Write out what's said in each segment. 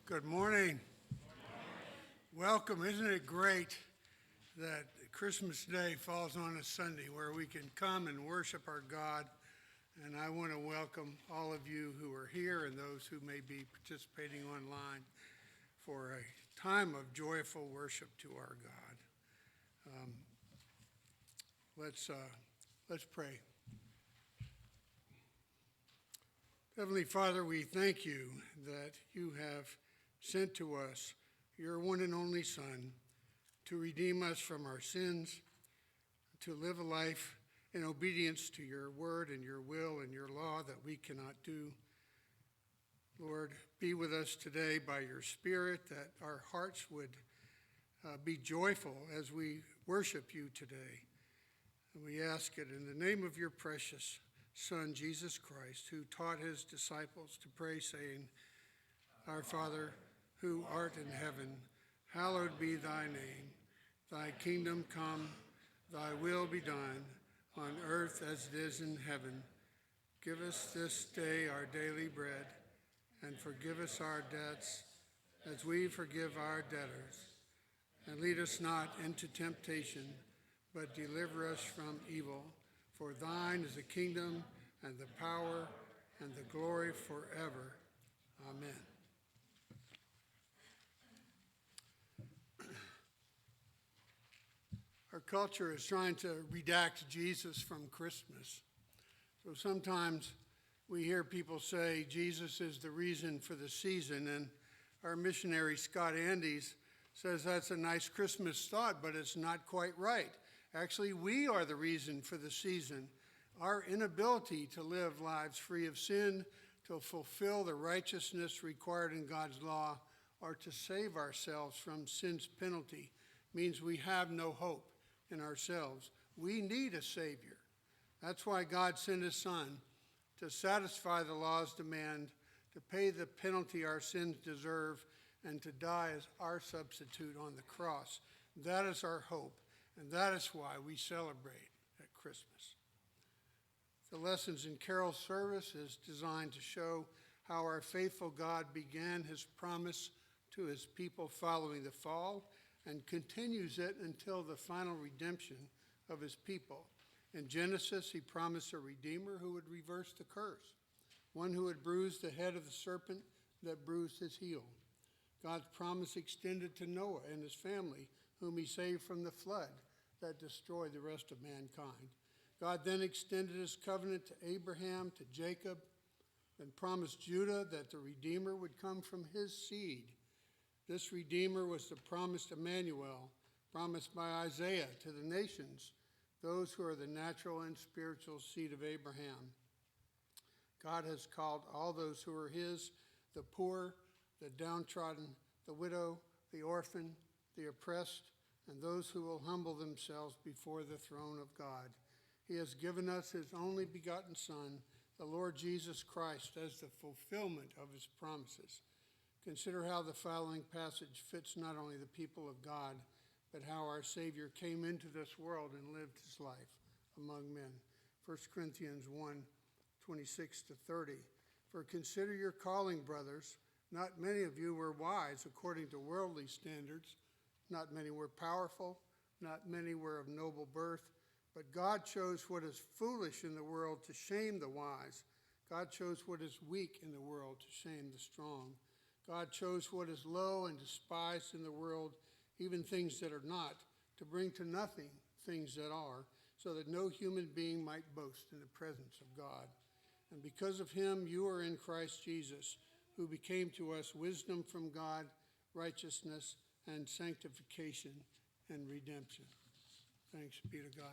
Good morning. Welcome. Isn't it great that Christmas Day falls on a Sunday where we can come and worship our God? And I want to welcome all of you who are here and those who may be participating online for a time of joyful worship to our God. Let's pray. Heavenly Father, we thank you that you have sent to us your one and only Son to redeem us from our sins, to live a life in obedience to your word and your will and your law that we cannot do. Lord, be with us today by your Spirit, that our hearts would be joyful as we worship you today. And we ask it in the name of your precious Son, Jesus Christ, who taught his disciples to pray, saying, Our Father, who art in heaven, hallowed be thy name. Thy kingdom come, thy will be done, on earth as it is in heaven. Give us this day our daily bread, and forgive us our debts, as we forgive our debtors. And lead us not into temptation, but deliver us from evil. For thine is the kingdom, and the power, and the glory forever. Amen. Our culture is trying to redact Jesus from Christmas. So sometimes we hear people say Jesus is the reason for the season, and our missionary Scott Andes says that's a nice Christmas thought, but it's not quite right. Actually, we are the reason for the season. Our inability to live lives free of sin, to fulfill the righteousness required in God's law, or to save ourselves from sin's penalty means we have no hope in ourselves. We need a Savior. That's why God sent his Son to satisfy the law's demand, to pay the penalty our sins deserve, and to die as our substitute on the cross. That is our hope, and that is why we celebrate at Christmas. The lessons in carol service is designed to show how our faithful God began his promise to his people following the fall, and continues it until the final redemption of his people. In Genesis, he promised a Redeemer who would reverse the curse, one who would bruise the head of the serpent that bruised his heel. God's promise extended to Noah and his family, whom he saved from the flood that destroyed the rest of mankind. God then extended his covenant to Abraham, to Jacob, and promised Judah that the Redeemer would come from his seed. This Redeemer was the promised Emmanuel, promised by Isaiah to the nations, those who are the natural and spiritual seed of Abraham. God has called all those who are his, the poor, the downtrodden, the widow, the orphan, the oppressed, and those who will humble themselves before the throne of God. He has given us his only begotten Son, the Lord Jesus Christ, as the fulfillment of his promises. Consider how the following passage fits not only the people of God, but how our Savior came into this world and lived his life among men. 1 Corinthians 1, 26 to 30. For consider your calling, brothers. Not many of you were wise according to worldly standards. Not many were powerful. Not many were of noble birth. But God chose what is foolish in the world to shame the wise. God chose what is weak in the world to shame the strong. God chose what is low and despised in the world, even things that are not, to bring to nothing things that are, so that no human being might boast in the presence of God. And because of him, you are in Christ Jesus, who became to us wisdom from God, righteousness, and sanctification and redemption. Thanks be to God.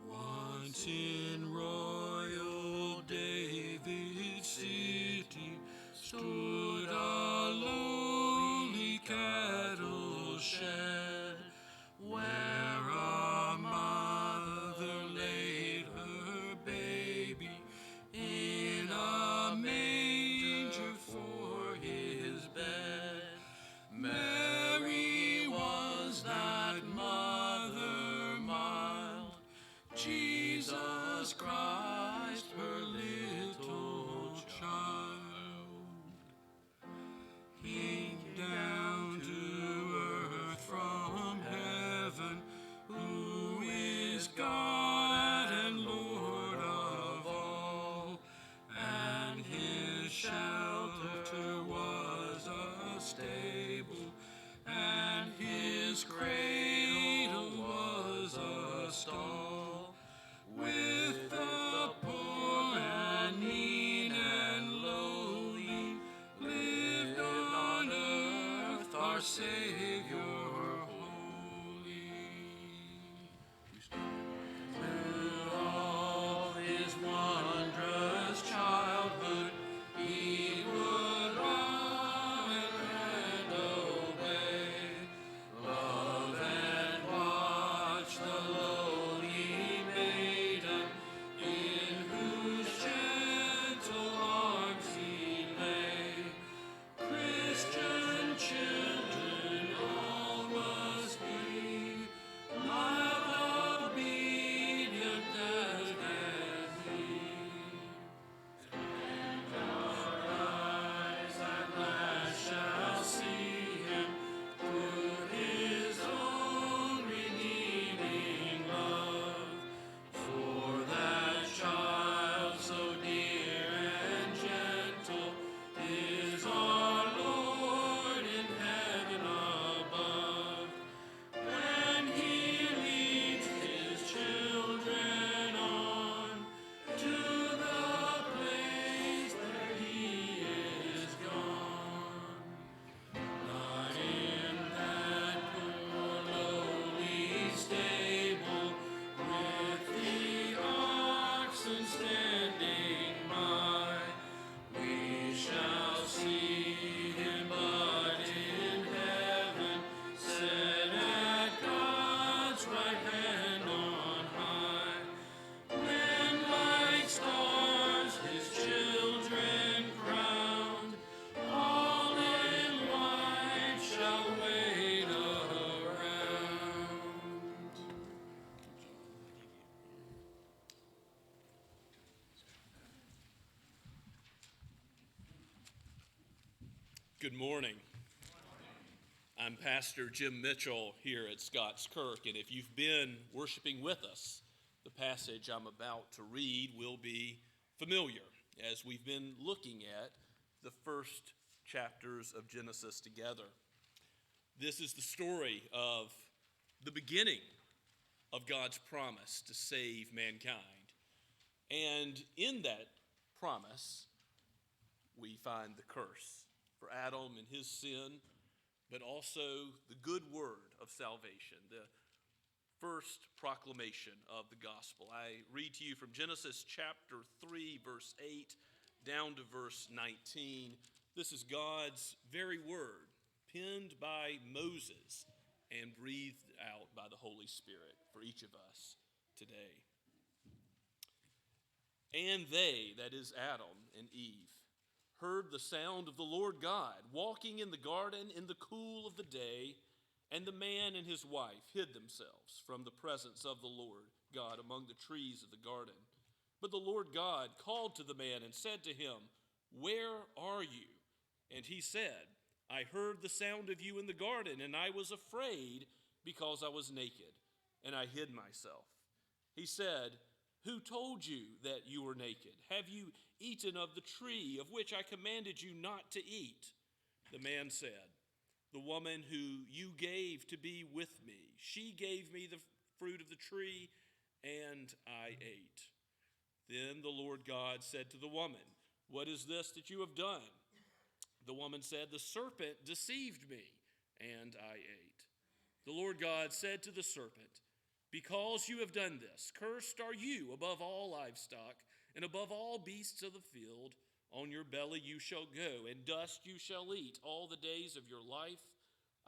Once in royal David's city, Good morning. I'm Pastor Jim Mitchell here at Scotts Kirk, and if you've been worshiping with us, the passage I'm about to read will be familiar as we've been looking at the first chapters of Genesis together. This is the story of the beginning of God's promise to save mankind. And in that promise, we find the curse for Adam and his sin, but also the good word of salvation, the first proclamation of the gospel. I read to you from Genesis chapter 3, verse 8, down to verse 19. This is God's very word, penned by Moses and breathed out by the Holy Spirit for each of us today. And they, that is Adam and Eve, heard the sound of the Lord God walking in the garden in the cool of the day, and the man and his wife hid themselves from the presence of the Lord God among the trees of the garden. But the Lord God called to the man and said to him, "Where are you?" And he said, "I heard the sound of you in the garden, and I was afraid because I was naked, and I hid myself." He said, "Who told you that you were naked? Have you eaten of the tree of which I commanded you not to eat?" The man said, "The woman who you gave to be with me, she gave me the fruit of the tree, and I ate." Then the Lord God said to the woman, "What is this that you have done?" The woman said, "The serpent deceived me, and I ate." The Lord God said to the serpent, "Because you have done this, cursed are you above all livestock and above all beasts of the field. On your belly you shall go, and dust you shall eat all the days of your life.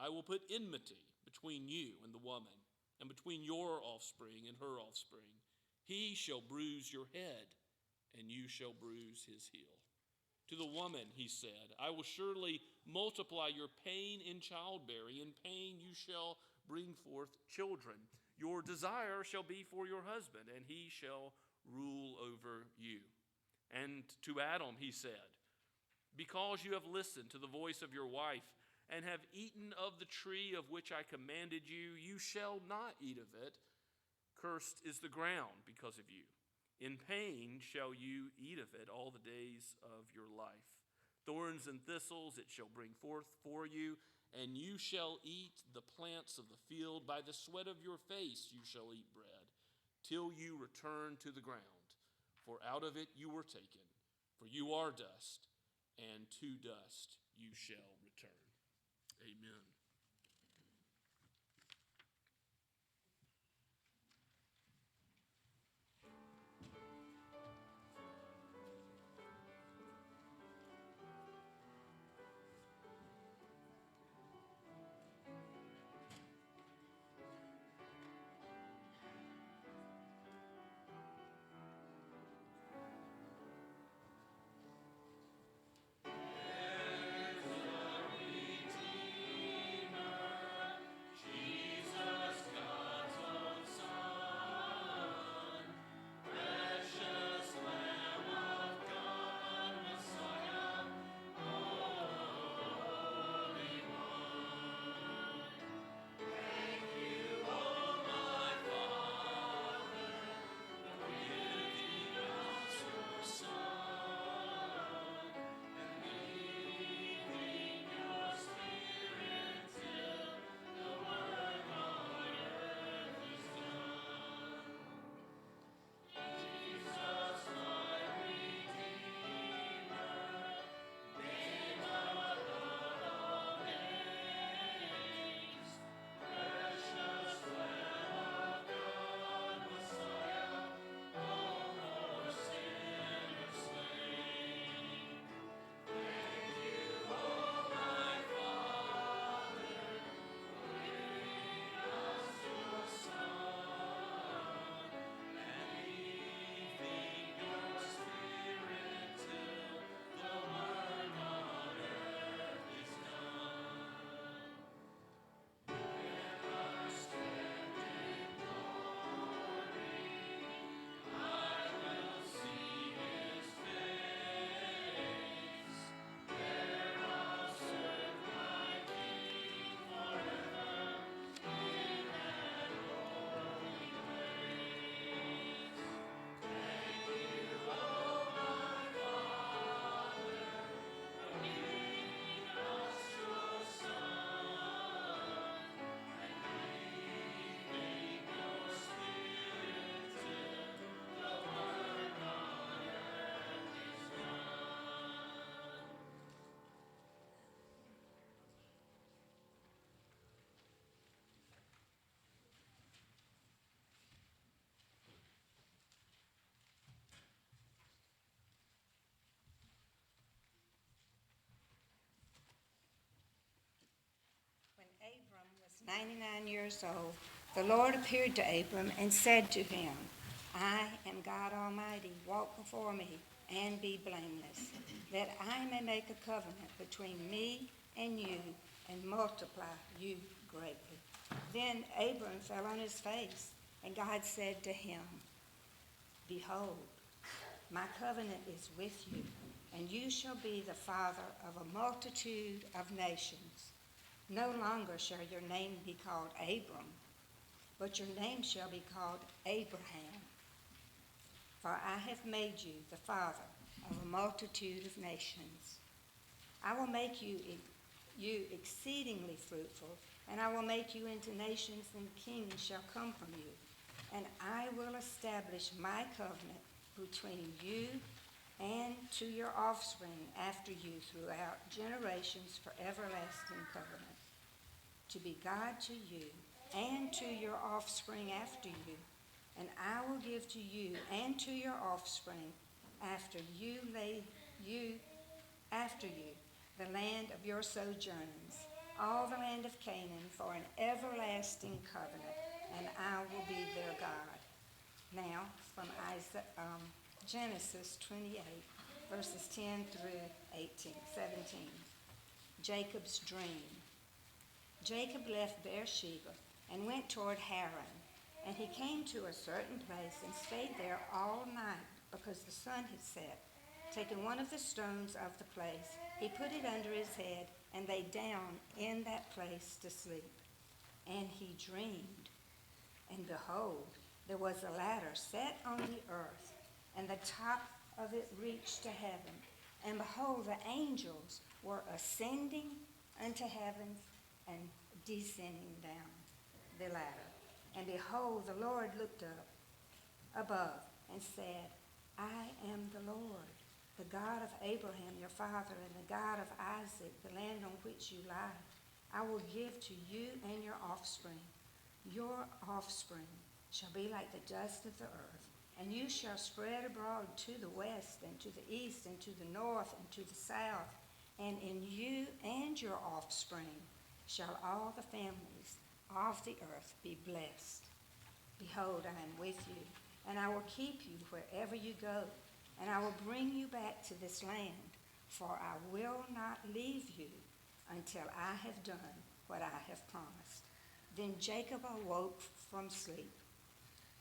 I will put enmity between you and the woman, and between your offspring and her offspring. He shall bruise your head, and you shall bruise his heel." To the woman he said, "I will surely multiply your pain in childbearing. In pain you shall bring forth children. Your desire shall be for your husband, and he shall rule over you." And to Adam he said, "Because you have listened to the voice of your wife, and have eaten of the tree of which I commanded you, you shall not eat of it. Cursed is the ground because of you. In pain shall you eat of it all the days of your life. Thorns and thistles it shall bring forth for you, and you shall eat the plants of the field. By the sweat of your face you shall eat bread, till you return to the ground. For out of it you were taken, for you are dust, and to dust you shall return." Amen. 99 years old, the Lord appeared to Abram and said to him, I am God Almighty. Walk before me and be blameless, that I may make a covenant between me and you and multiply you greatly. Then Abram fell on his face, and God said to him, Behold, my covenant is with you, and you shall be the father of a multitude of nations. No longer shall your name be called Abram, but your name shall be called Abraham. For I have made you the father of a multitude of nations. I will make you exceedingly fruitful, and I will make you into nations, and kings shall come from you. And I will establish my covenant between you and to your offspring after you throughout generations for everlasting covenant, to be God to you and to your offspring after you. And I will give to you and to your offspring after you the land of your sojournings, all the land of Canaan, for an everlasting covenant, and I will be their God. Now, from Genesis 28, verses 10 through 17. Jacob's dream. Jacob left Beersheba and went toward Haran, and he came to a certain place and stayed there all night because the sun had set. Taking one of the stones of the place, he put it under his head and lay down in that place to sleep. And he dreamed, and behold, there was a ladder set on the earth, and the top of it reached to heaven. And behold, the angels were ascending unto heaven and descending down the ladder. And behold, the Lord looked up above and said, I am the Lord, the God of Abraham your father, and the God of Isaac, the land on which you lie. I will give to you and your offspring. Your offspring shall be like the dust of the earth, and you shall spread abroad to the west and to the east and to the north and to the south. And in you and your offspring shall all the families of the earth be blessed. Behold, I am with you, and I will keep you wherever you go, and I will bring you back to this land, for I will not leave you until I have done what I have promised. Then Jacob awoke from sleep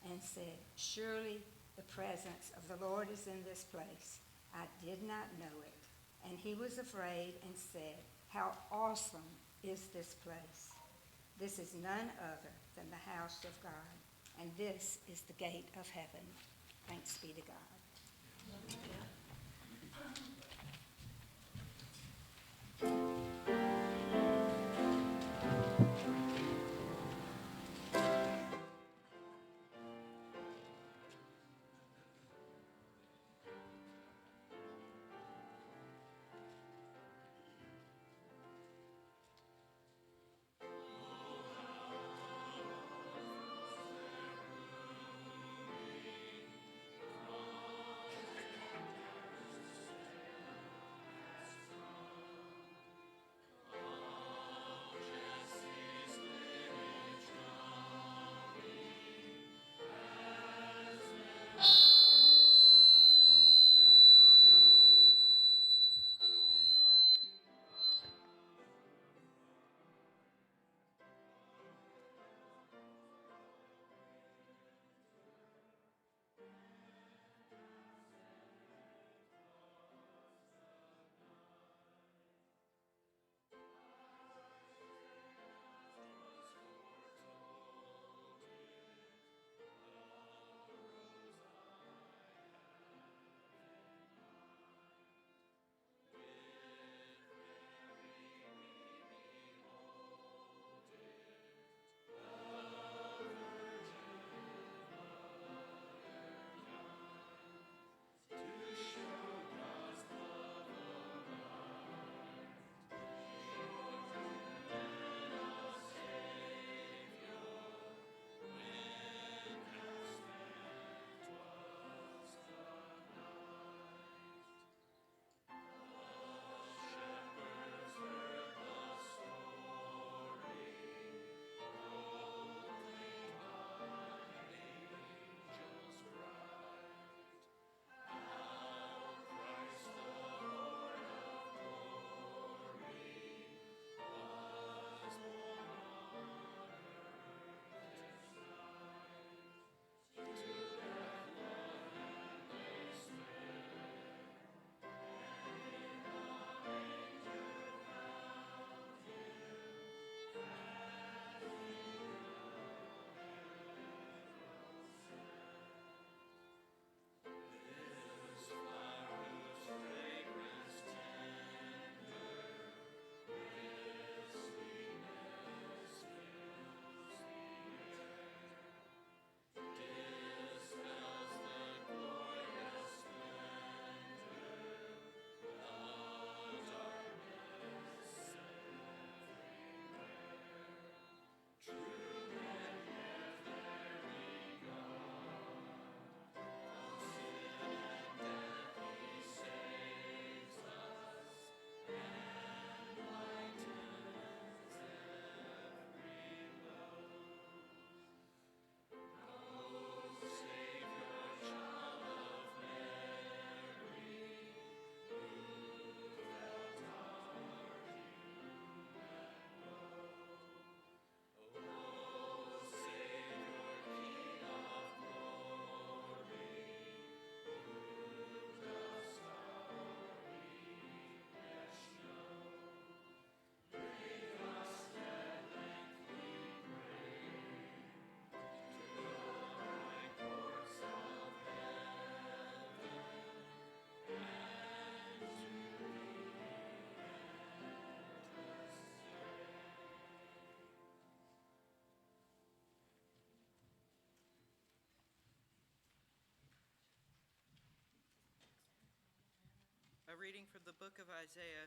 and said, Surely the presence of the Lord is in this place. I did not know it. And he was afraid and said, How awesome is this place! This is none other than the house of God, and this is the gate of heaven. Thanks be to God. reading from the book of Isaiah,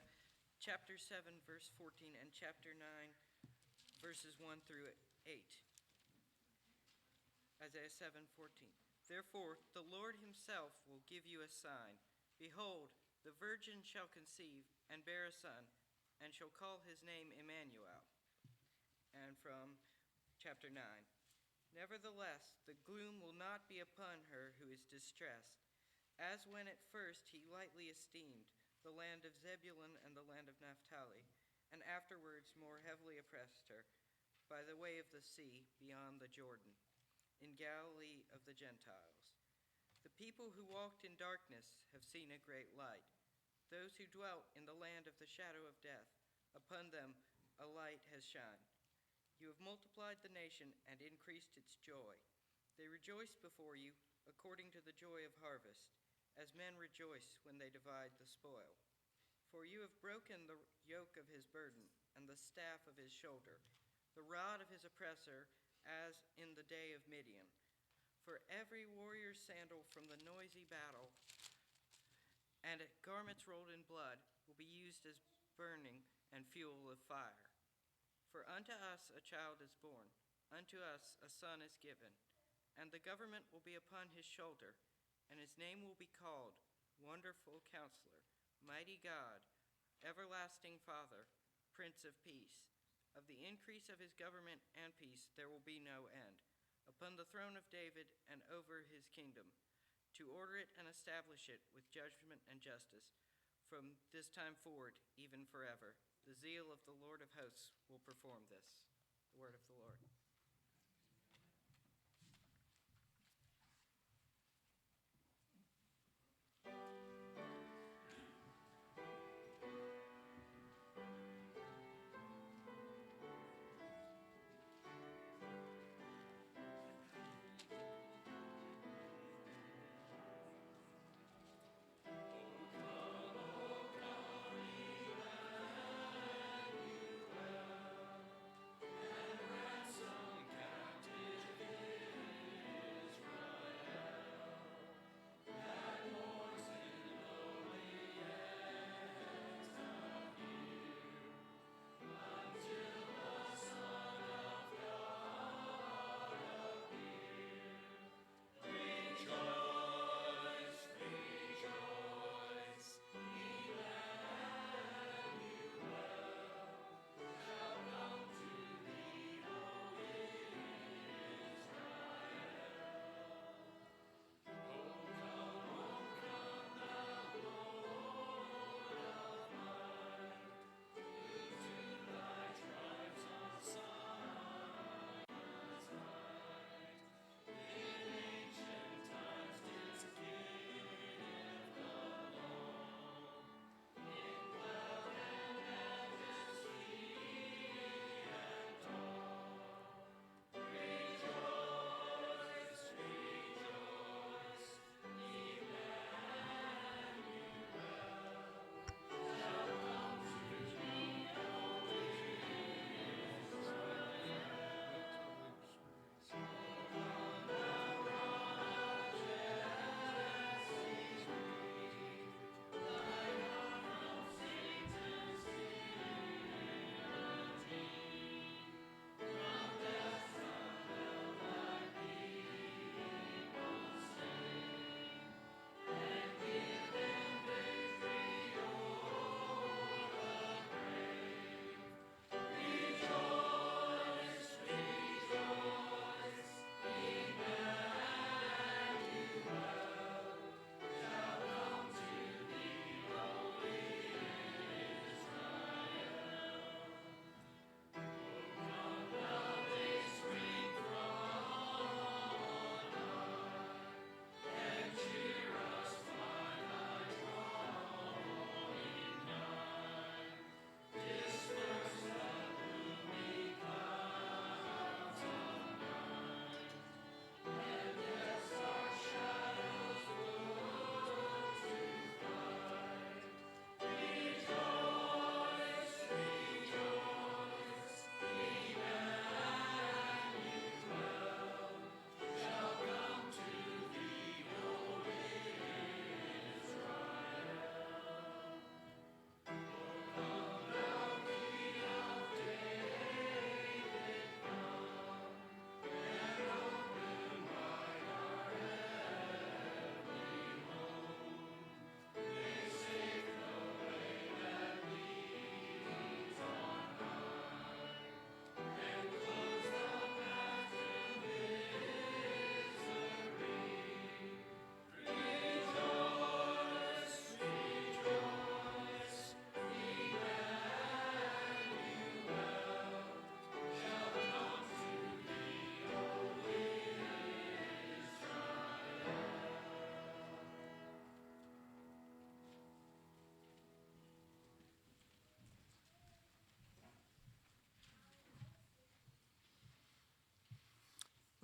chapter 7, verse 14, and chapter 9, verses 1 through 8. Isaiah 7:14. Therefore, the Lord himself will give you a sign. Behold, the virgin shall conceive and bear a son, and shall call his name Emmanuel. And from chapter 9. Nevertheless, the gloom will not be upon her who is distressed, as when at first he lightly esteemed the land of Zebulun and the land of Naphtali, and afterwards more heavily oppressed her by the way of the sea beyond the Jordan, in Galilee of the Gentiles. The people who walked in darkness have seen a great light. Those who dwelt in the land of the shadow of death, upon them a light has shined. You have multiplied the nation and increased its joy. They rejoice before you according to the joy of harvest, as men rejoice when they divide the spoil. For you have broken the yoke of his burden and the staff of his shoulder, the rod of his oppressor, as in the day of Midian. For every warrior's sandal from the noisy battle and garments rolled in blood will be used as burning and fuel of fire. For unto us a child is born, unto us a son is given, and the government will be upon his shoulder, and his name will be called Wonderful Counselor, Mighty God, Everlasting Father, Prince of Peace. Of the increase of his government and peace there will be no end, upon the throne of David and over his kingdom, to order it and establish it with judgment and justice, from this time forward, even forever. The zeal of the Lord of hosts will perform this. The word of the Lord. Ransom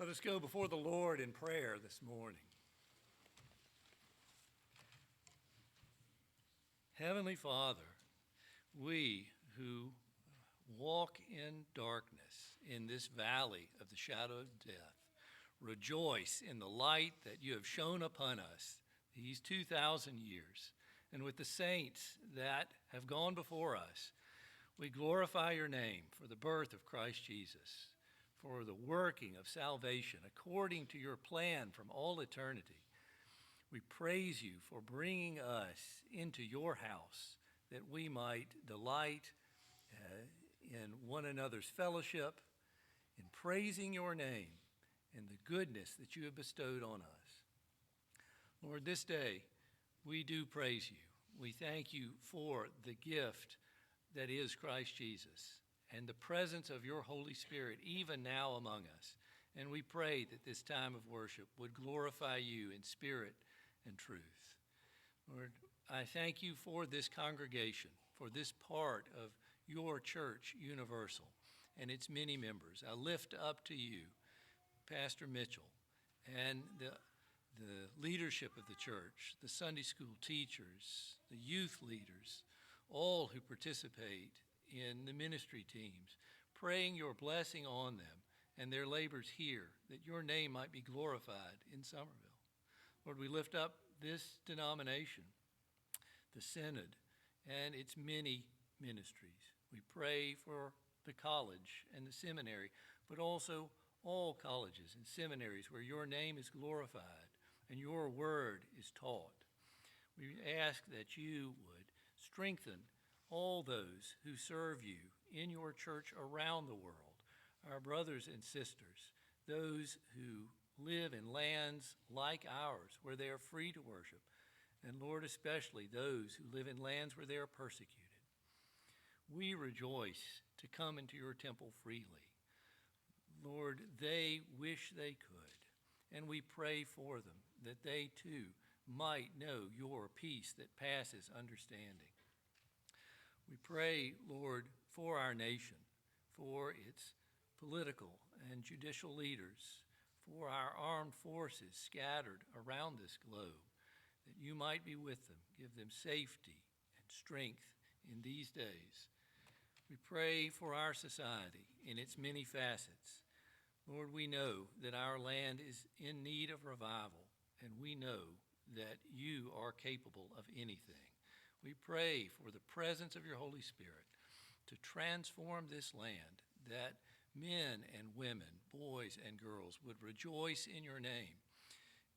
Let us go before the Lord in prayer this morning. Heavenly Father, we who walk in darkness in this valley of the shadow of death rejoice in the light that you have shone upon us these 2,000 years. And with the saints that have gone before us, we glorify your name for the birth of Christ Jesus, for the working of salvation according to your plan from all eternity. We praise you for bringing us into your house that we might delight in one another's fellowship, in praising your name and the goodness that you have bestowed on us. Lord, this day we do praise you. We thank you for the gift that is Christ Jesus and the presence of your Holy Spirit even now among us. And we pray that this time of worship would glorify you in spirit and truth. Lord, I thank you for this congregation, for this part of your church universal and its many members. I lift up to you Pastor Mitchell and the leadership of the church, the Sunday school teachers, the youth leaders, all who participate in the ministry teams, praying your blessing on them and their labors here, that your name might be glorified in Somerville. Lord, we lift up this denomination, the Synod, and its many ministries. We pray for the college and the seminary, but also all colleges and seminaries where your name is glorified and your word is taught. We ask that you would strengthen all those who serve you in your church around the world, our brothers and sisters, those who live in lands like ours where they are free to worship, and Lord, especially those who live in lands where they are persecuted. We rejoice to come into your temple freely. Lord, they wish they could, and we pray for them that they too might know your peace that passes understanding. We pray, Lord, for our nation, for its political and judicial leaders, for our armed forces scattered around this globe, that you might be with them, give them safety and strength in these days. We pray for our society in its many facets. Lord, we know that our land is in need of revival, and we know that you are capable of anything. We pray for the presence of your Holy Spirit to transform this land, that men and women, boys and girls would rejoice in your name,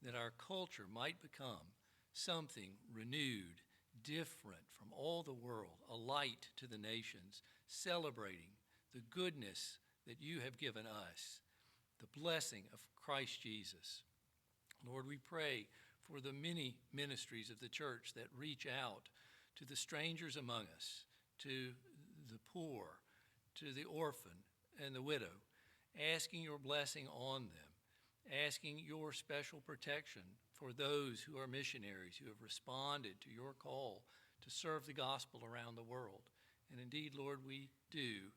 that our culture might become something renewed, different from all the world, a light to the nations, celebrating the goodness that you have given us, the blessing of Christ Jesus. Lord, we pray for the many ministries of the church that reach out to the strangers among us, to the poor, to the orphan and the widow, asking your blessing on them, asking your special protection for those who are missionaries who have responded to your call to serve the gospel around the world. And indeed, Lord, we do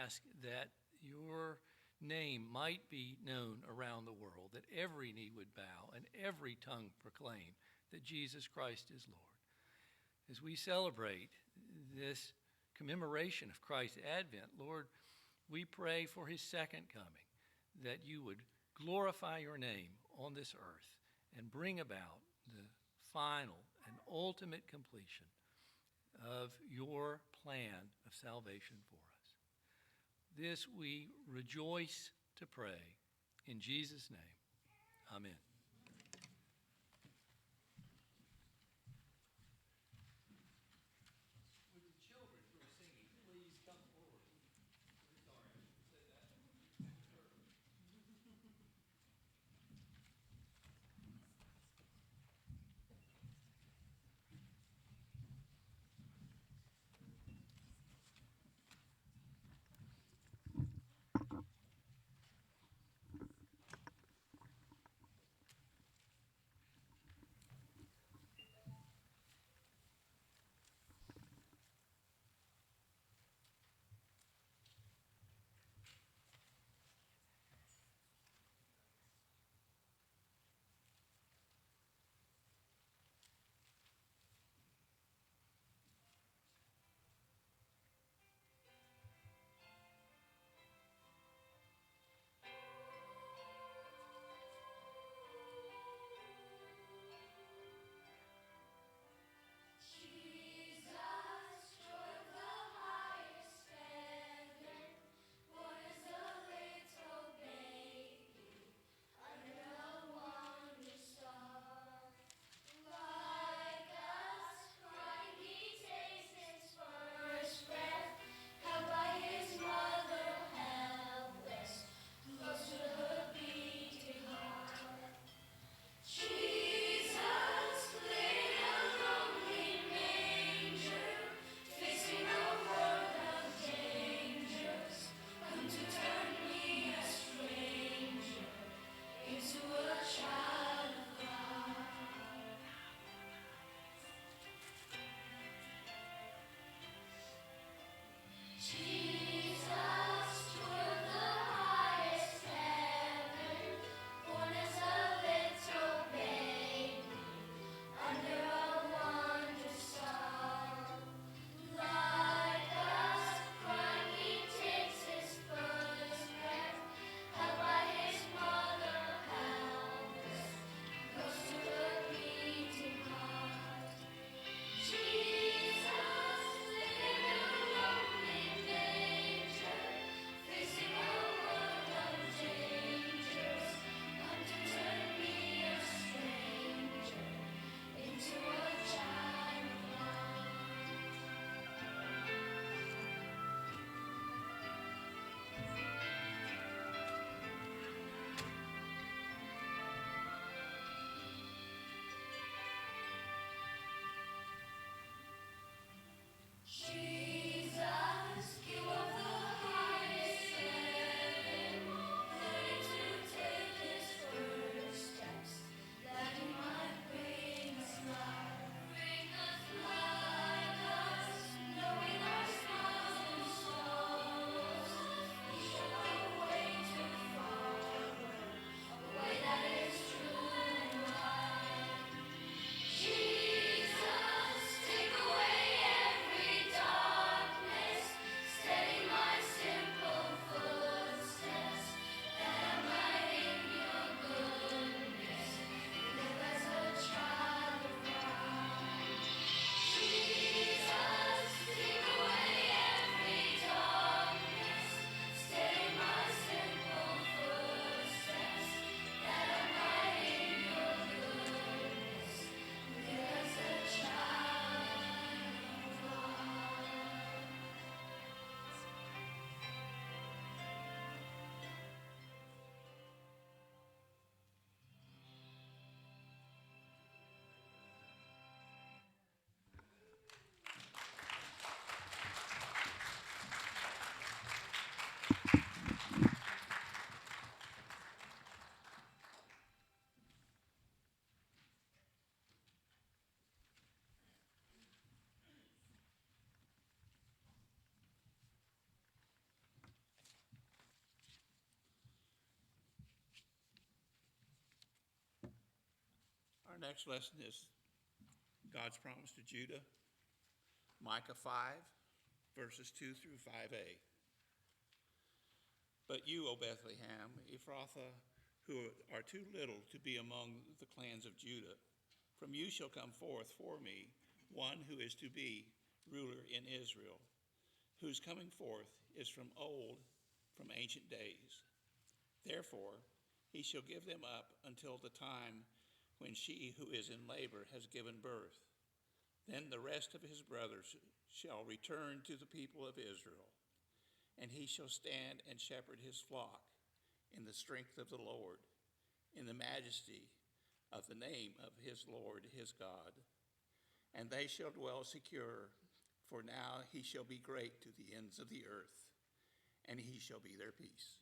ask that your name might be known around the world, that every knee would bow and every tongue proclaim that Jesus Christ is Lord. As we celebrate this commemoration of Christ's advent, Lord, we pray for his second coming, that you would glorify your name on this earth and bring about the final and ultimate completion of your plan of salvation for us. This we rejoice to pray in Jesus' name. Amen. next lesson is God's promise to Judah, Micah 5, verses 2 through 5a. But you, O Bethlehem, Ephrathah, who are too little to be among the clans of Judah, from you shall come forth for me one who is to be ruler in Israel, whose coming forth is from old, from ancient days. Therefore, he shall give them up until the time when she who is in labor has given birth. Then the rest of his brothers shall return to the people of Israel, and he shall stand and shepherd his flock in the strength of the Lord, in the majesty of the name of his Lord his God. And they shall dwell secure, for now he shall be great to the ends of the earth, and he shall be their peace.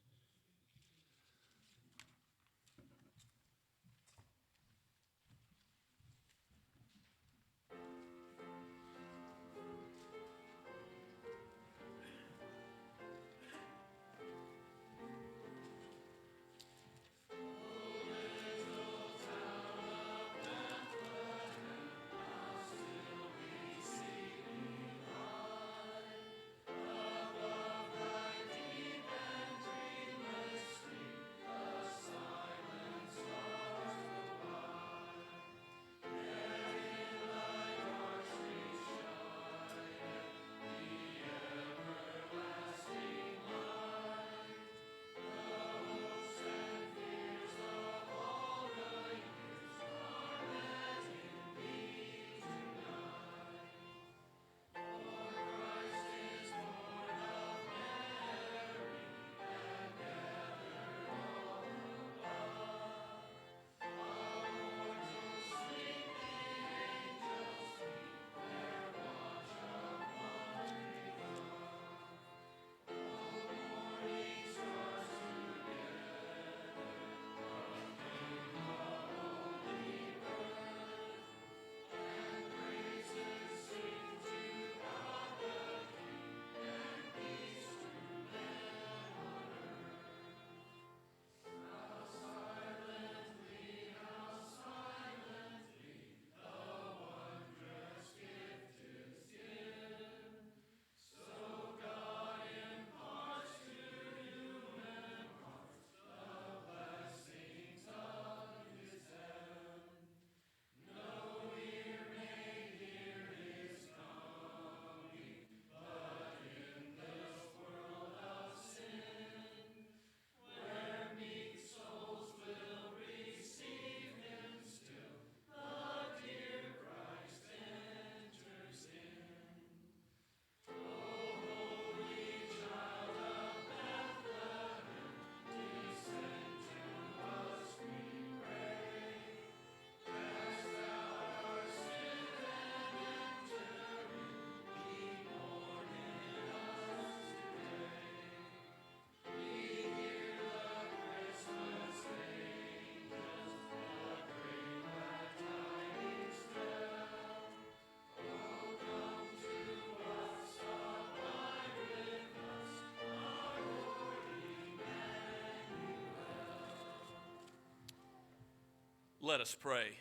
Let us pray.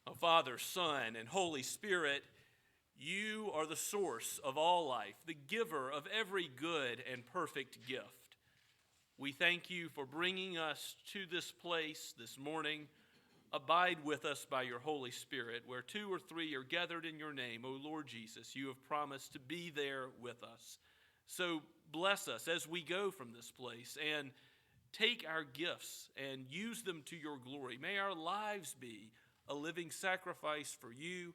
O Father, Son, and Holy Spirit, you are the source of all life, the giver of every good and perfect gift. We thank you for bringing us to this place this morning. Abide with us by your Holy Spirit. Where 2 or 3 are gathered in your name, O Lord Jesus, you have promised to be there with us. So bless us as we go from this place and take our gifts and use them to your glory. May our lives be a living sacrifice for you.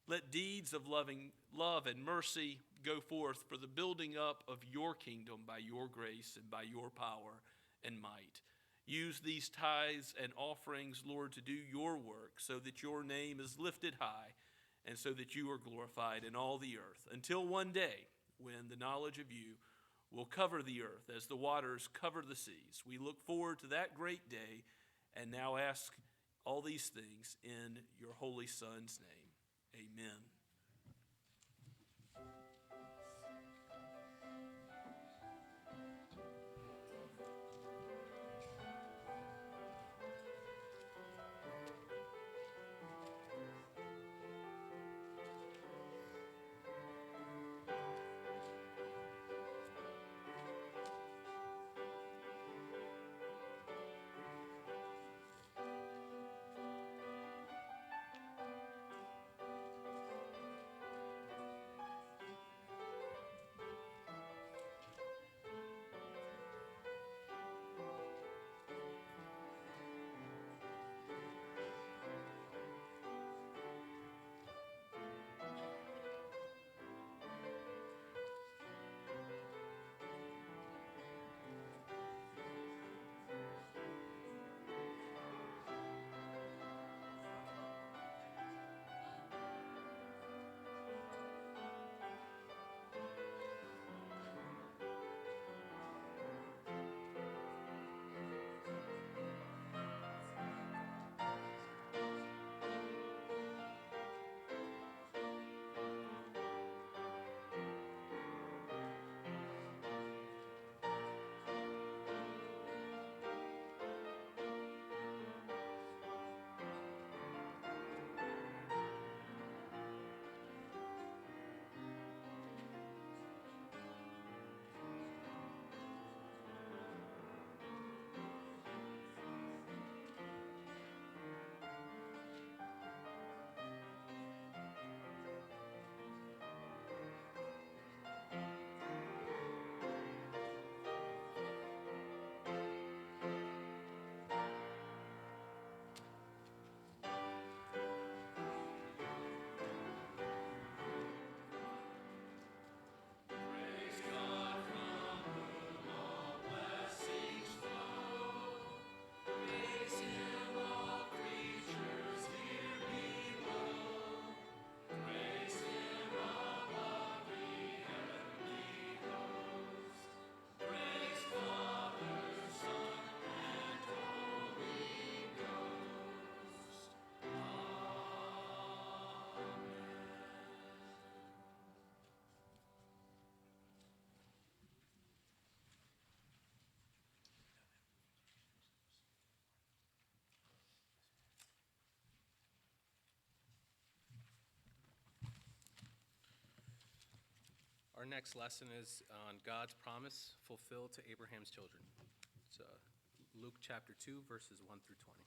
Let deeds of love and mercy go forth for the building up of your kingdom by your grace and by your power and might. Use these tithes and offerings, Lord, to do your work so that your name is lifted high and so that you are glorified in all the earth, until one day when the knowledge of you will cover the earth as the waters cover the seas. We look forward to that great day and now ask all these things in your holy Son's name. Amen. Our next lesson is on God's promise fulfilled to Abraham's children. It's Luke chapter 2, verses 1 through 20.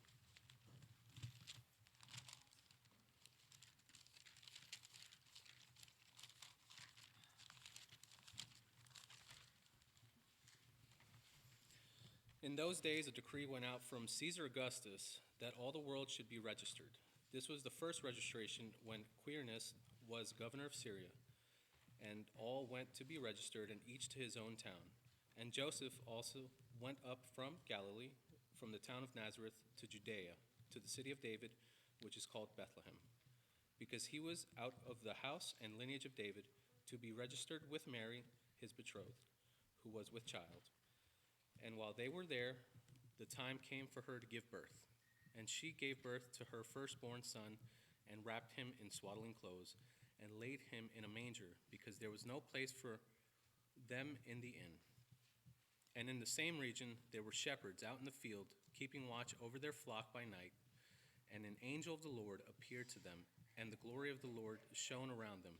In those days, a decree went out from Caesar Augustus that all the world should be registered. This was the first registration when Quirinius was governor of Syria, and all went to be registered, and each to his own town. And Joseph also went up from Galilee, from the town of Nazareth to Judea, to the city of David, which is called Bethlehem, because he was out of the house and lineage of David, to be registered with Mary, his betrothed, who was with child. And while they were there, the time came for her to give birth. And she gave birth to her firstborn son, and wrapped him in swaddling clothes, and laid him in a manger, because there was no place for them in the inn. And in the same region there were shepherds out in the field, keeping watch over their flock by night. And an angel of the Lord appeared to them, and the glory of the Lord shone around them.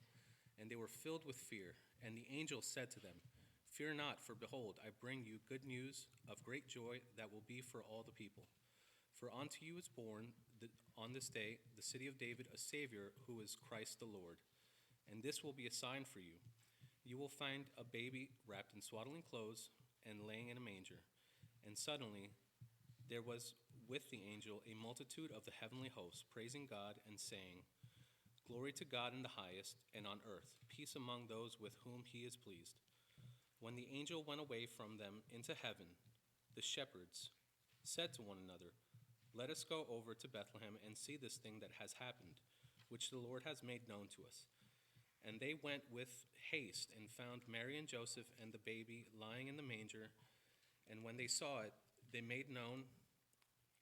And they were filled with fear. And the angel said to them, "Fear not, for behold, I bring you good news of great joy that will be for all the people. For unto you is born on this day the city of David a Savior, who is Christ the Lord. And this will be a sign for you. You will find a baby wrapped in swaddling clothes and laying in a manger." And suddenly there was with the angel a multitude of the heavenly hosts, praising God and saying, "Glory to God in the highest, and on earth peace among those with whom he is pleased." When the angel went away from them into heaven, the shepherds said to one another, "Let us go over to Bethlehem and see this thing that has happened, which the Lord has made known to us." And they went with haste and found Mary and Joseph and the baby lying in the manger. And when they saw it, they made known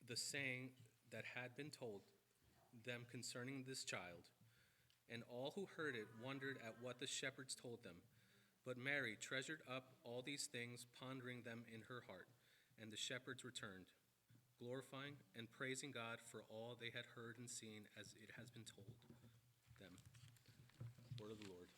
the saying that had been told them concerning this child. And all who heard it wondered at what the shepherds told them. But Mary treasured up all these things, pondering them in her heart. And the shepherds returned, glorifying and praising God for all they had heard and seen as it has been told them. Word of the Lord.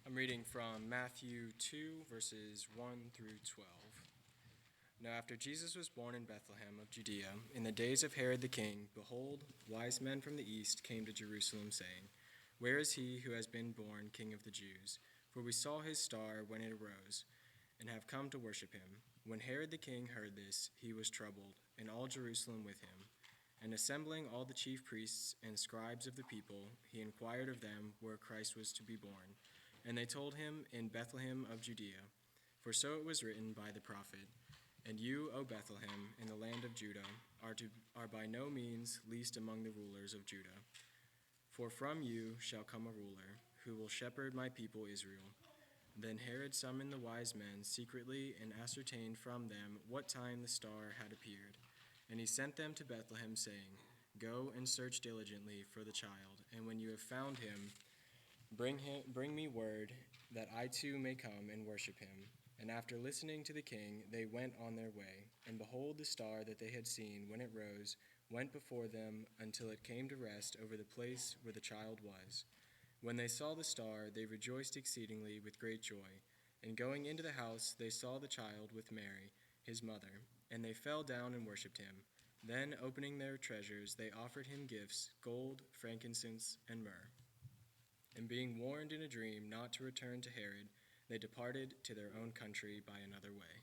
I'm reading from Matthew 2, verses 1 through 12. Now after Jesus was born in Bethlehem of Judea, in the days of Herod the king, behold, wise men from the east came to Jerusalem, saying, Where is he who has been born King of the Jews? For we saw his star when it arose, and have come to worship him. When Herod the king heard this, he was troubled, and all Jerusalem with him. And assembling all the chief priests and scribes of the people, he inquired of them where Christ was to be born. And they told him, In Bethlehem of Judea. For so it was written by the prophet, And you, O Bethlehem, in the land of Judah, are by no means least among the rulers of Judah. For from you shall come a ruler, who will shepherd my people Israel. Then Herod summoned the wise men secretly and ascertained from them what time the star had appeared. And he sent them to Bethlehem, saying, Go and search diligently for the child, and when you have found him, bring me word, that I too may come and worship him. And after listening to the king, they went on their way. And behold, the star that they had seen when it rose went before them until it came to rest over the place where the child was. When they saw the star, they rejoiced exceedingly with great joy. And going into the house, they saw the child with Mary, his mother, and they fell down and worshipped him. Then, opening their treasures, they offered him gifts, gold, frankincense, and myrrh. And being warned in a dream not to return to Herod, they departed to their own country by another way.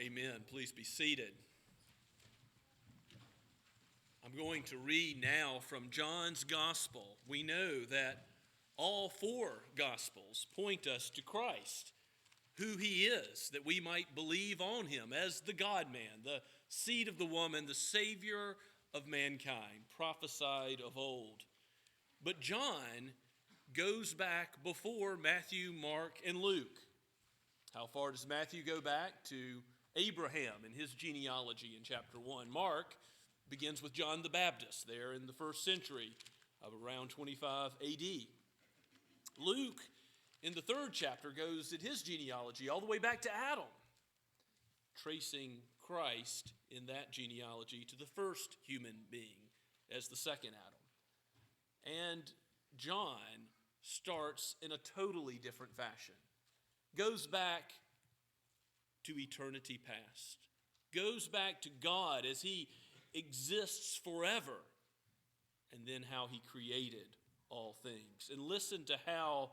Amen. Please be seated. I'm going to read now from John's Gospel. We know that all four Gospels point us to Christ, who he is, that we might believe on him as the God-man, the seed of the woman, the Savior of mankind, prophesied of old. But John goes back before Matthew, Mark, and Luke. How far does Matthew go back? To Abraham and his genealogy in chapter 1. Mark begins with John the Baptist there in the first century of around 25 AD. Luke, in the 3rd chapter, goes in his genealogy all the way back to Adam, tracing Christ in that genealogy to the first human being as the second Adam. And John starts in a totally different fashion. Goes back to eternity past. Goes back to God as he exists forever. And then how he created all things. And listen to how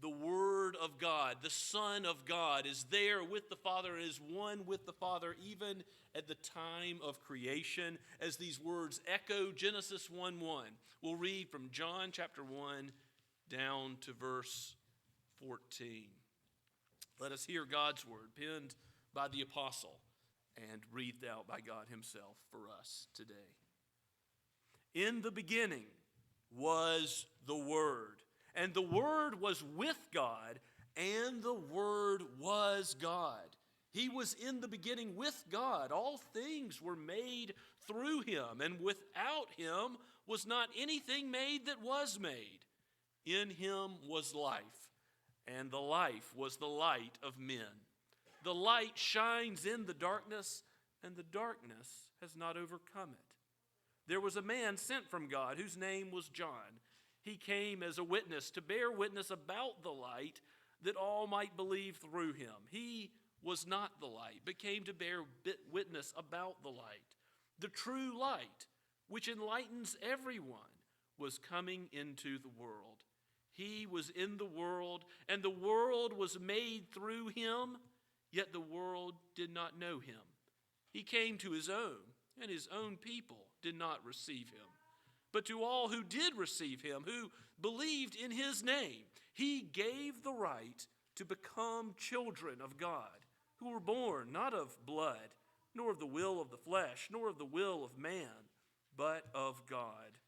the Word of God, the Son of God, is there with the Father and is one with the Father even at the time of creation, as these words echo Genesis 1:1. We'll read from John chapter 1 down to verse 14. Let us hear God's word penned by the apostle and breathed out by God himself for us today. In the beginning was the Word, and the Word was with God, and the Word was God. He was in the beginning with God. All things were made through him, and without him was not anything made that was made. In him was life, and the life was the light of men. The light shines in the darkness, and the darkness has not overcome it. There was a man sent from God whose name was John. He came as a witness to bear witness about the light, that all might believe through him. He was not the light, but came to bear witness about the light. The true light, which enlightens everyone, was coming into the world. He was in the world, and the world was made through him, yet the world did not know him. He came to his own, and his own people did not receive him. But to all who did receive him, who believed in his name, he gave the right to become children of God, who were born not of blood, nor of the will of the flesh, nor of the will of man, but of God.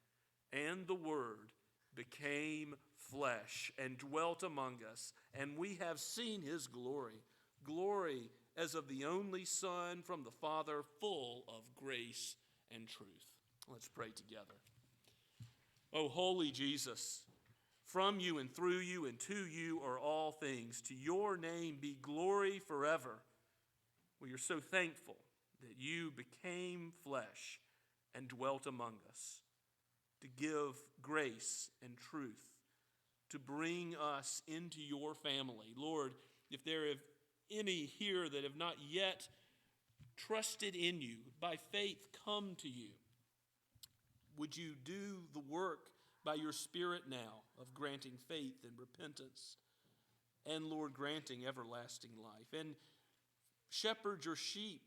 And the Word became flesh and dwelt among us, and we have seen his glory, glory as of the only Son from the Father, full of grace and truth. Let's pray together. O holy Jesus, from you and through you and to you are all things. To your name be glory forever. We are so thankful that you became flesh and dwelt among us, to give grace and truth, to bring us into your family. Lord, if there are any here that have not yet trusted in you, by faith come to you, would you do the work by your Spirit now of granting faith and repentance, and Lord, granting everlasting life? And shepherd your sheep,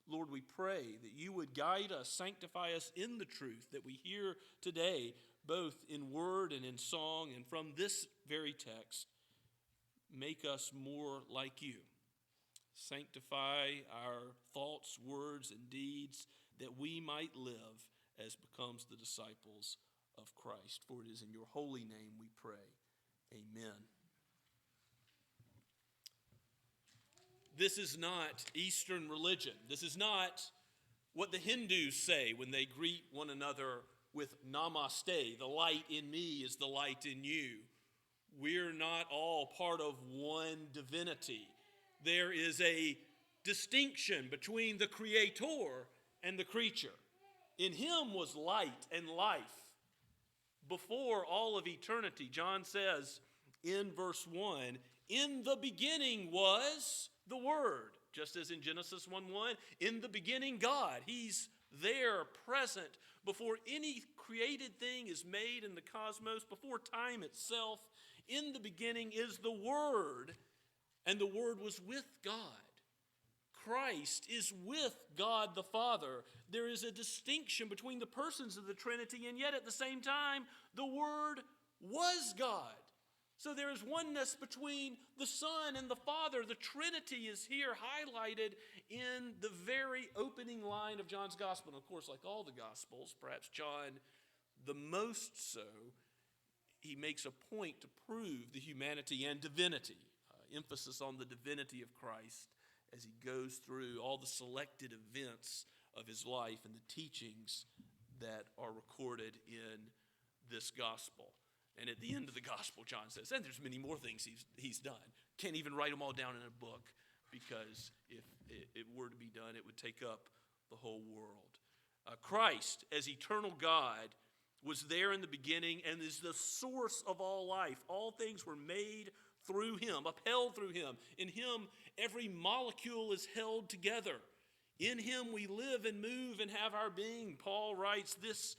Lord, we pray that you would guide us, sanctify us in the truth that we hear today, both in word and in song, and from this very text, make us more like you. Sanctify our thoughts, words, and deeds, that we might live as becomes the disciples of Christ. For it is in your holy name we pray. Amen. This is not Eastern religion. This is not what the Hindus say when they greet one another with namaste. The light in me is the light in you. We're not all part of one divinity. There is a distinction between the Creator and the creature. In him was light and life. Before all of eternity, John says in verse 1, in the beginning was the Word. Just as in Genesis 1:1, in the beginning God. He's there, present, before any created thing is made in the cosmos, before time itself. In the beginning is the Word, and the Word was with God. Christ is with God the Father. There is a distinction between the persons of the Trinity, and yet at the same time, the Word was God. So there is oneness between the Son and the Father. The Trinity is here highlighted in the very opening line of John's Gospel. And of course, like all the Gospels, perhaps John the most so, he makes a point to prove the humanity and divinity, emphasis on the divinity of Christ as he goes through all the selected events of his life and the teachings that are recorded in this gospel. And at the end of the gospel, John says, and there's many more things he's done. Can't even write them all down in a book, because if it were to be done, it would take up the whole world. Christ, as eternal God, was there in the beginning and is the source of all life. All things were made through him, upheld through him. In him, every molecule is held together. In him we live and move and have our being. Paul writes, this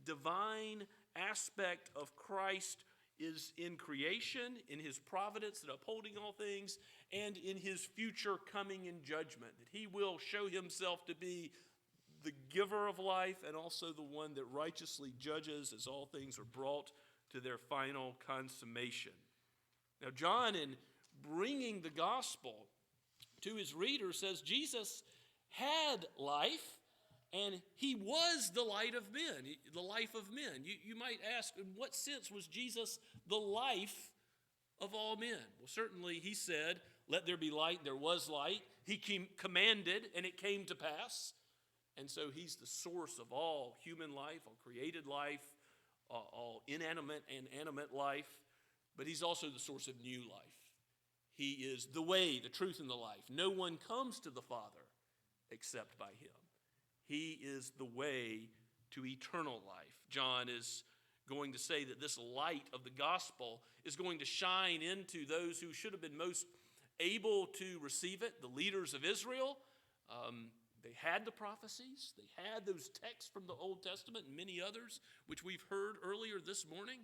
divine aspect of Christ is in creation, in his providence and upholding all things, and in his future coming in judgment. That he will show himself to be the giver of life and also the one that righteously judges as all things are brought to their final consummation. Now, John, in bringing the gospel to his readers, says Jesus had life, and he was the light of men, the life of men. You might ask, in what sense was Jesus the life of all men? Well, certainly he said, let there be light, and there was light. He commanded, and it came to pass. And so he's the source of all human life, all created life, all inanimate and animate life. But he's also the source of new life. He is the way, the truth, and the life. No one comes to the Father except by him. He is the way to eternal life. John is going to say that this light of the gospel is going to shine into those who should have been most able to receive it, the leaders of Israel. They had the prophecies. They had those texts from the Old Testament and many others, which we've heard earlier this morning.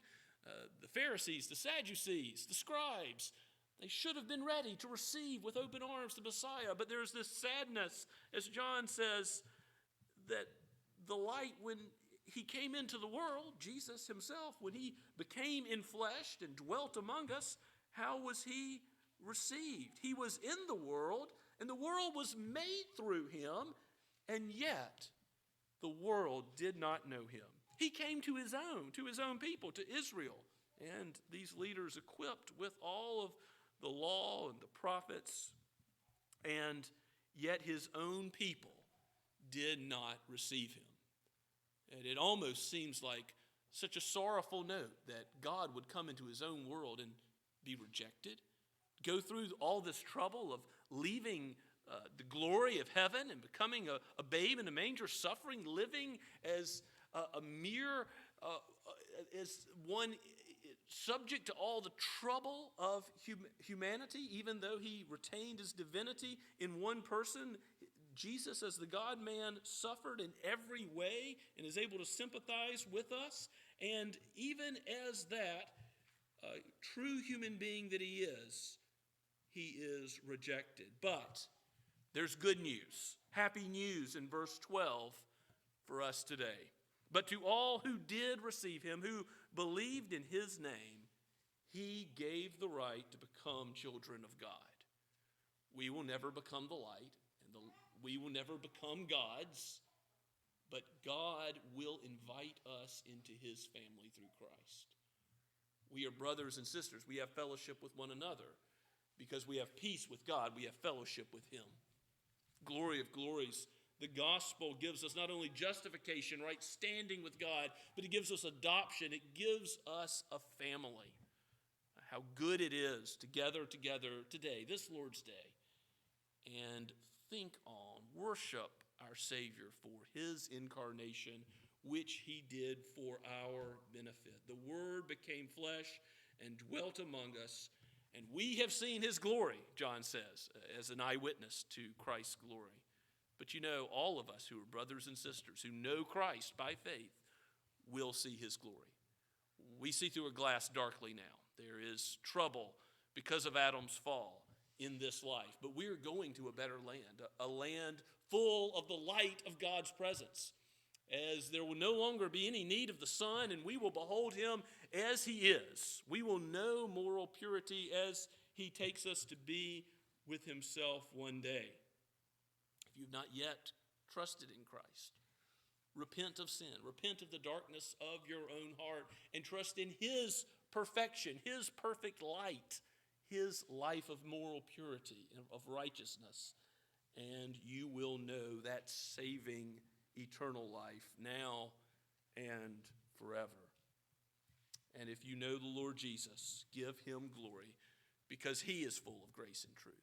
The Pharisees, the Sadducees, the scribes, they should have been ready to receive with open arms the Messiah. But there's this sadness, as John says, that the light, when he came into the world, Jesus himself, when he became enfleshed and dwelt among us, how was he received? He was in the world, and the world was made through him, and yet the world did not know him. He came to his own people, to Israel, and these leaders equipped with all of the law and the prophets, and yet his own people did not receive him. And it almost seems like such a sorrowful note that God would come into his own world and be rejected, go through all this trouble of leaving the glory of heaven and becoming a babe in a manger, suffering, living as a mere, as one subject to all the trouble of humanity, even though he retained his divinity in one person. Jesus, as the God-man, suffered in every way and is able to sympathize with us. And even as that true human being that he is rejected. But there's good news, happy news in verse 12 for us today. But to all who did receive him, who believed in his name, he gave the right to become children of God. We will never become the light, and we will never become gods, but God will invite us into his family through Christ. We are brothers and sisters. We have fellowship with one another. Because we have peace with God, we have fellowship with him. Glory of glories. The gospel gives us not only justification, right standing with God, but it gives us adoption. It gives us a family. How good it is to gather together today, this Lord's Day, and think on, worship our Savior for his incarnation, which he did for our benefit. The Word became flesh and dwelt among us, and we have seen his glory, John says, as an eyewitness to Christ's glory. But you know, all of us who are brothers and sisters who know Christ by faith will see his glory. We see through a glass darkly now. There is trouble because of Adam's fall in this life. But we are going to a better land, a land full of the light of God's presence, as there will no longer be any need of the sun, and we will behold him as he is. We will know moral purity as he takes us to be with himself one day. If you've not yet trusted in Christ, repent of sin, repent of the darkness of your own heart, and trust in his perfection, his perfect light, his life of moral purity, of righteousness, and you will know that saving eternal life now and forever. And if you know the Lord Jesus, give him glory, because he is full of grace and truth.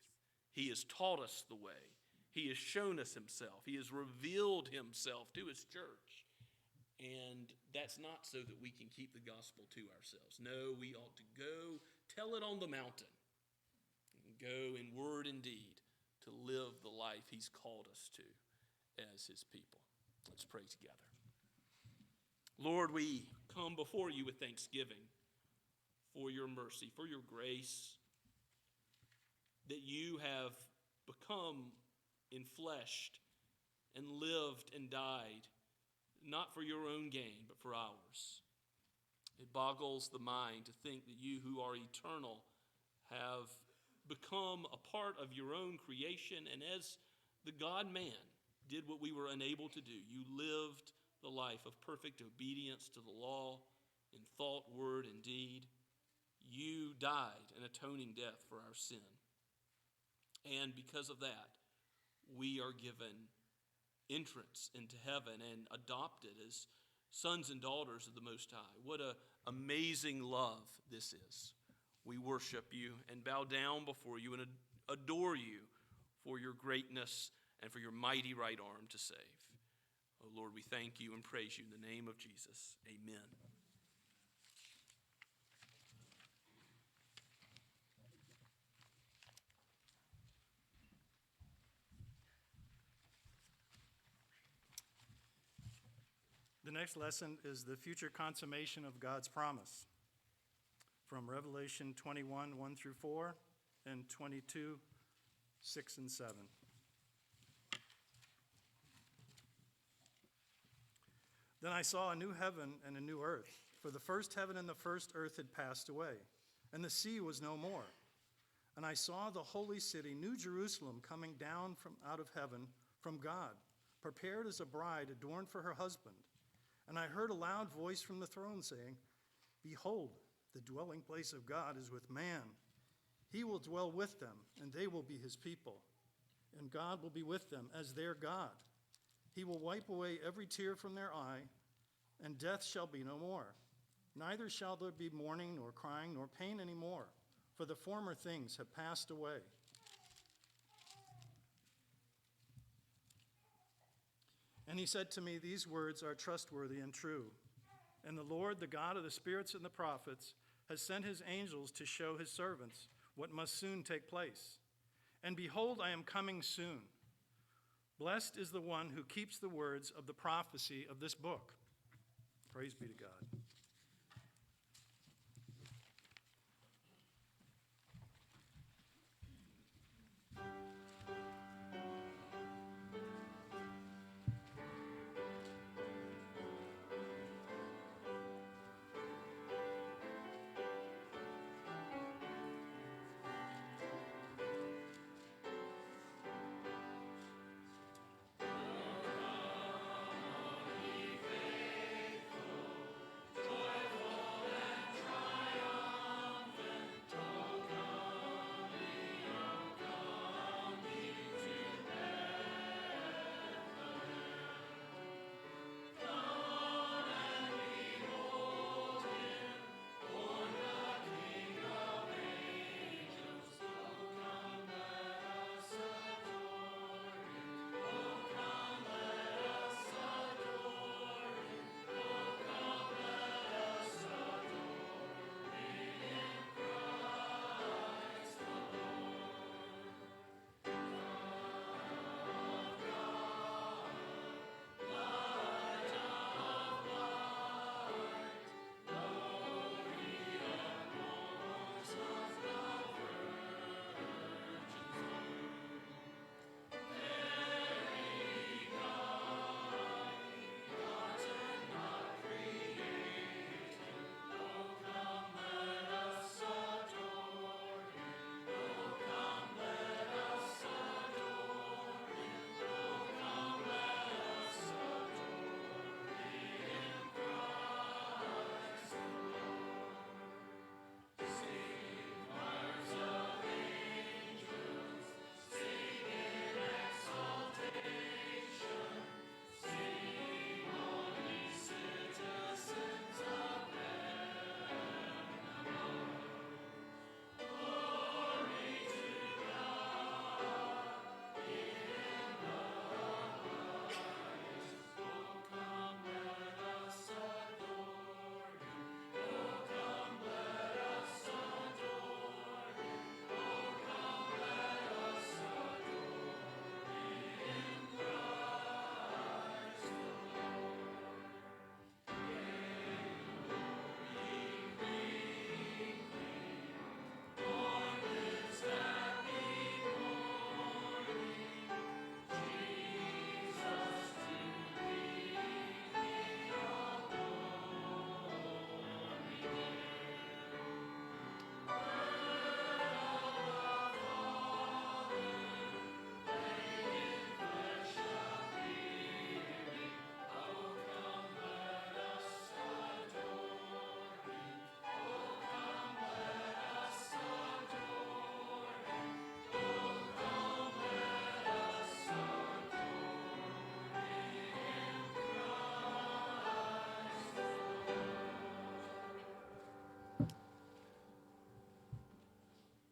He has taught us the way. He has shown us himself. He has revealed himself to his church. And that's not so that we can keep the gospel to ourselves. No, we ought to go tell it on the mountain. And go in word and deed to live the life he's called us to as his people. Let's pray together. Lord, we come before you with thanksgiving for your mercy, for your grace, that you have become enfleshed and lived and died, not for your own gain, but for ours. It boggles the mind to think that you who are eternal have become a part of your own creation, and as the God-man did what we were unable to do. You lived the life of perfect obedience to the law in thought, word, and deed. You died an atoning death for our sin. And because of that, we are given entrance into heaven and adopted as sons and daughters of the Most High. What an amazing love this is. We worship you and bow down before you and adore you for your greatness and for your mighty right arm to save. Oh Lord, we thank you and praise you in the name of Jesus. Amen. The next lesson is the future consummation of God's promise from Revelation 21, 1 through 4, and 22, 6 and 7. Then I saw a new heaven and a new earth, for the first heaven and the first earth had passed away, and the sea was no more. And I saw the holy city, New Jerusalem, coming down from out of heaven from God, prepared as a bride adorned for her husband. And I heard a loud voice from the throne saying, "Behold, the dwelling place of God is with man. He will dwell with them, and they will be his people. And God will be with them as their God. He will wipe away every tear from their eye, and death shall be no more. Neither shall there be mourning, nor crying, nor pain any more, for the former things have passed away." And he said to me, "These words are trustworthy and true. And the Lord, the God of the spirits and the prophets, has sent his angels to show his servants what must soon take place. And behold, I am coming soon. Blessed is the one who keeps the words of the prophecy of this book." Praise be to God.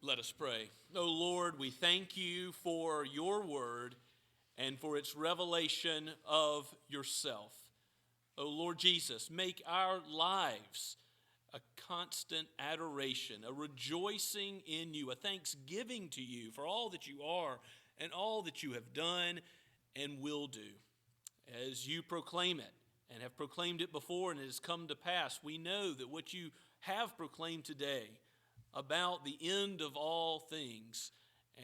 Let us pray. O Lord, we thank you for your word and for its revelation of yourself. O Lord Jesus, make our lives a constant adoration, a rejoicing in you, a thanksgiving to you for all that you are and all that you have done and will do. As you proclaim it and have proclaimed it before and it has come to pass, we know that what you have proclaimed today about the end of all things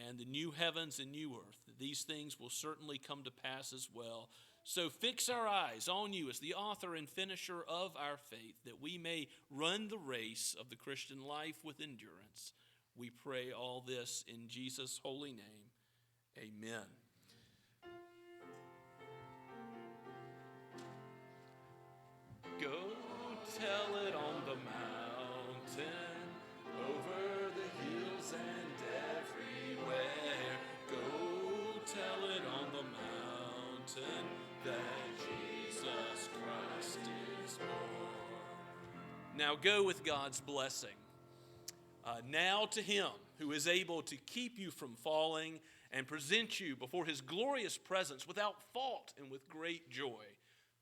and the new heavens and new earth, that these things will certainly come to pass as well. So fix our eyes on you as the author and finisher of our faith, that we may run the race of the Christian life with endurance. We pray all this in Jesus' holy name. Amen. Go tell it on the mountain, over the hills and everywhere. Go tell it on the mountain that Jesus Christ is born. Now go with God's blessing. Now to him who is able to keep you from falling and present you before his glorious presence without fault and with great joy.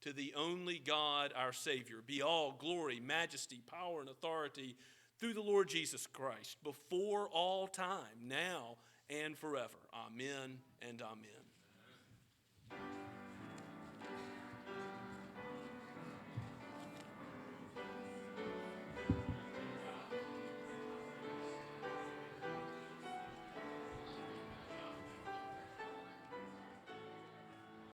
To the only God, our Savior, be all glory, majesty, power, and authority through the Lord Jesus Christ, before all time, now and forever. Amen and amen.